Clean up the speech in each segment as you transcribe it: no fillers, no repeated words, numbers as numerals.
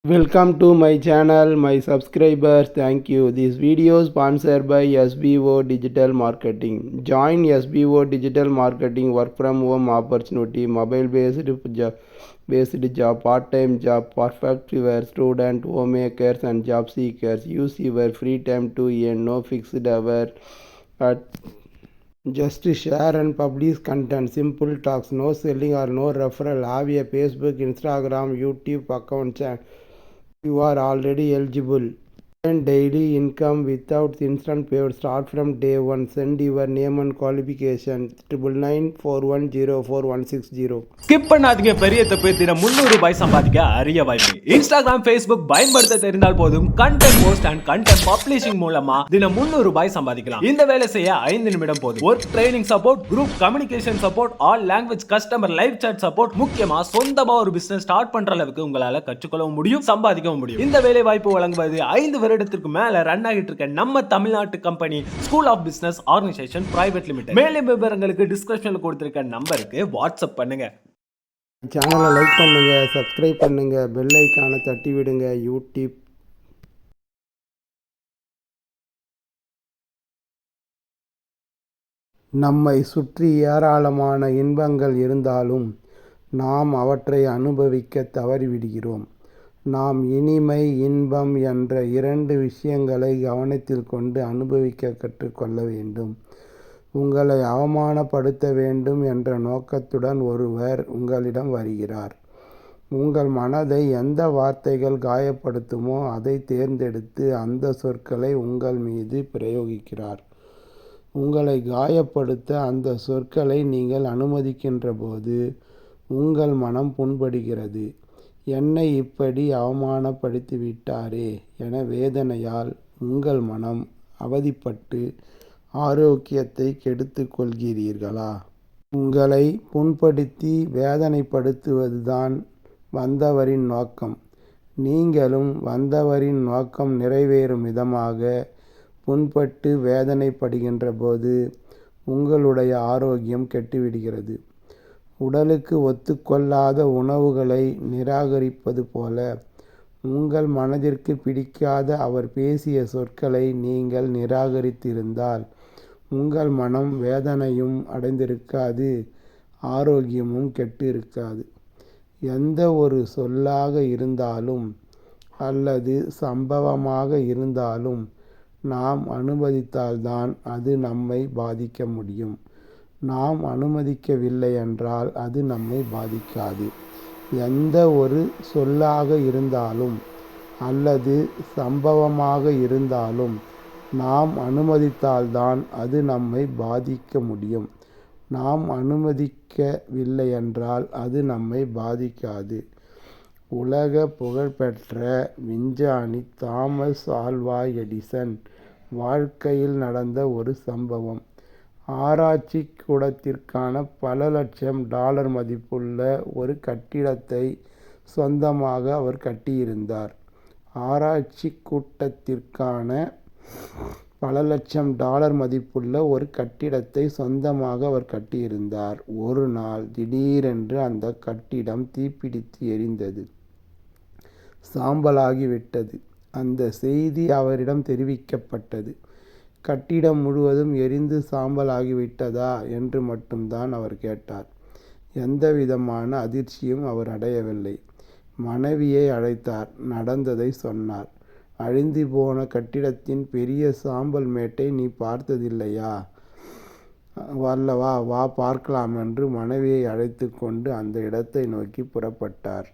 Welcome to my channel, my subscribers. Thank you. This video is sponsored by SBO Digital Marketing. Join SBO Digital Marketing work from home opportunity, mobile based job, part-time job, perfect for student, homemakers and job seekers. Use your free time to earn, no fixed hour. Just share and publish content. Simple talks, no selling or no referral. Have a Facebook, Instagram, YouTube account. You are already eligible. Earn daily income without instant payout. Start from day one. Send your name and qualification. 9994104160. Skip பண்ணாதீங்க. பெரிய தப்பு. தினம் 300 ரூபாய் சம்பாதிக்க அரிய வாய்ப்பு. Instagram, Facebook பயன்படுத்த தெரிந்தால் போதும். Content post and content publishing மூலமா தினம் 300 ரூபாய் சம்பாதிக்கலாம். இந்த வேலை செய்ய 5 நிமிடம் போதும். Work training support, group communication support, all language customer live chat support, முக்கியமா சொந்தமா ஒரு பிசினஸ் ஸ்டார்ட் பண்ற அளவுக்கு உங்களால கற்றுக்கொள்ளவும் முடியும், சம்பாதிக்கவும் முடியும். இந்த வேலை வாய்ப்பு வழங்குவது 5 வருடத்திற்கு மேல ரன் ஆகிட்டு இருக்க நம்ம தமிழ்நாட்டு company school of business organisation private limited. மேலும் விவரங்களுக்கு டிஸ்கிரிப்ஷன்ல கொடுத்திருக்க நம்பருக்கு வாட்ஸ்அப் பண்ணுங்க. சேனலை லைக் பண்ணுங்கள், சப்ஸ்கிரைப் பண்ணுங்கள், பெல் ஐக்கானை தட்டி விடுங்க. யூடியூப் நம்மை சுற்றி ஏராளமான இன்பங்கள் இருந்தாலும் நாம் அவற்றை அனுபவிக்க தவறிவிடுகிறோம். நாம் இனிமை, இன்பம் என்ற 2 விஷயங்களை கவனத்தில் கொண்டு அனுபவிக்க கற்றுக்கொள்ள வேண்டும். உங்களை அவமானப்படுத்த வேண்டும் என்ற நோக்கத்துடன் ஒருவர் உங்களிடம் வருகிறார். உங்கள் மனதை எந்த வார்த்தைகள் காயப்படுத்துமோ அதை தேர்ந்தெடுத்து அந்த சொற்களை உங்கள் மீது பிரயோகிக்கிறார். உங்களை காயப்படுத்த அந்த சொற்களை நீங்கள் அனுமதிக்கின்ற போது உங்கள் மனம் புண்படுகிறது. என்னை இப்படி அவமானப்படுத்திவிட்டாரே என வேதனையால் உங்கள் மனம் அவதிப்பட்டு ஆரோக்கியத்தை கெடுத்து கொள்கிறீர்களா? உங்களை புண்படுத்தி வேதனைப்படுத்துவதுதான் வந்தவரின் நோக்கம். நீங்களும் வந்தவரின் நோக்கம் நிறைவேறும் விதமாக புண்பட்டு வேதனைப்படுகின்ற போது உங்களுடைய ஆரோக்கியம் கெட்டுவிடுகிறது. உடலுக்கு ஒத்துக்கொள்ளாத உணவுகளை நிராகரிப்பது போல உங்கள் மனதிற்கு பிடிக்காத அவர் பேசிய சொற்களை நீங்கள் நிராகரித்திருந்தால் உங்கள் மனம் வேதனையும் அடைந்திருக்காது, ஆரோக்கியமும் கெட்டு இருக்காது. எந்த ஒரு சொல்லாக இருந்தாலும் அல்லது சம்பவமாக இருந்தாலும் நாம் அனுமதித்தால்தான் அது நம்மை பாதிக்க முடியும். நாம் அனுமதிக்கவில்லை என்றால் அது நம்மை பாதிக்காது. எந்த ஒரு சொல்லாக இருந்தாலும் அல்லது சம்பவமாக இருந்தாலும் நாம் அனுமதித்தால்தான் அது நம்மை பாதிக்க முடியும். நாம் அனுமதிக்கவில்லை என்றால் அது நம்மை பாதிக்காது. உலக புகழ்பெற்ற விஞ்ஞானி தாமஸ் ஆல்வா எடிசன் வாழ்க்கையில் நடந்த ஒரு சம்பவம். ஆராய்ச்சி கூடத்திற்கான பல லட்சம் டாலர் மதிப்புள்ள ஒரு கட்டிடத்தை சொந்தமாக அவர் கட்டியிருந்தார். ஆராய்ச்சி கூட்டத்திற்கான பல லட்சம் டாலர் மதிப்புள்ள ஒரு கட்டிடத்தை சொந்தமாக அவர் கட்டியிருந்தார். ஒரு நாள் திடீரென்று அந்த கட்டிடம் தீப்பிடித்து எரிந்தது, சாம்பலாகிவிட்டது. அந்த செய்தி அவரிடம் தெரிவிக்கப்பட்டது. கட்டிடம் முழுவதும் எரிந்து சாம்பலாகிவிட்டதா என்று மட்டும்தான் அவர் கேட்டார். எந்தவிதமான அதிர்ச்சியும் அவர் அடையவில்லை. மனைவியை அழைத்தார், நடந்ததை சொன்னார். அழிந்து போன கட்டிடத்தின் பெரிய சாம்பல் மேட்டை நீ பார்த்ததில்லையா? வல்லவா, வா பார்க்கலாம் என்று மனைவியை அழைத்து கொண்டு அந்த இடத்தை நோக்கி புறப்பட்டார்.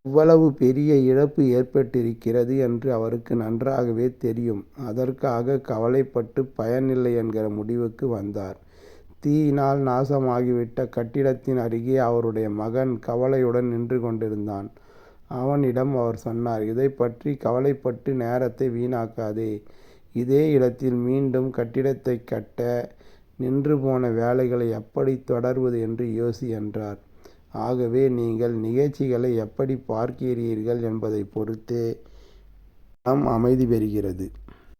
இவ்வளவு பெரிய இழப்பு ஏற்பட்டிருக்கிறது என்று அவருக்கு நன்றாகவே தெரியும். அதற்காக கவலைப்பட்டு பயனில்லை என்கிற முடிவுக்கு வந்தார். தீயினால் நாசமாகிவிட்ட கட்டிடத்தின் அருகே அவருடைய மகன் கவலையுடன் நின்று கொண்டிருந்தான். அவனிடம் அவர் சொன்னார், இதை பற்றி கவலைப்பட்டு நேரத்தை வீணாக்காதே. இதே இடத்தில் மீண்டும் கட்டிடத்தை கட்ட நின்று போன வேலைகளை எப்படி தொடர்வது என்று யோசி என்றார். ஆகவே நீங்கள் நிகழ்ச்சிகளை எப்படி பார்க்கிறீர்கள் என்பதை பொறுத்தே மனம் அமைதி பெறுகிறது.